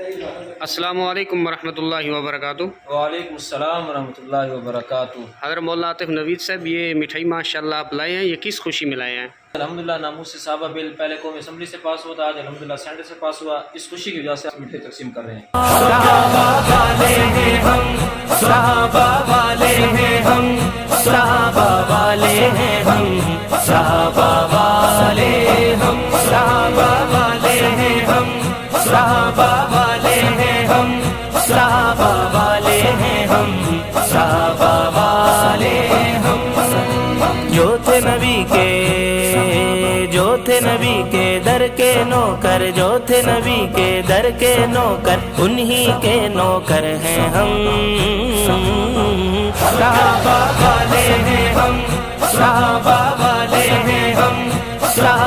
السلام علیکم ورحمۃ اللہ وبرکاتہ۔ وعلیکم السلام ورحمۃ اللہ وبرکاتہ۔ حضرت مولانا عاطف نوید صاحب، یہ مٹھائی ماشاءاللہ آپ لائے ہیں، یہ کس خوشی میں لائے ہیں؟ الحمدللہ ناموس سے صحابہ بل پہلے قومی اسمبلی سے پاس ہوا تھا، آج الحمدللہ سینٹر سے پاس ہوا، اس خوشی کی وجہ سے مٹھائی تقسیم کر رہے ہیں۔ صحابہ والے ہیں ہم، صحابہ والے ہیں ہم، صحابہ والے ہیں ہم، صحابہ والے ہم، صحابہ والے ہیں ہم، صحابہ والے ہیں ہم، صحابہ والے ہیں ہم، صحابہ والے ہم، جو تھے نبی کے، جو تھے نبی کے در کے نوکر، جو تھے نبی کے در کے نوکر، انہی کے نوکر ہیں ہم، صحابہ والے ہیں ہم، صحابہ والے ہیں ہم، صحابہ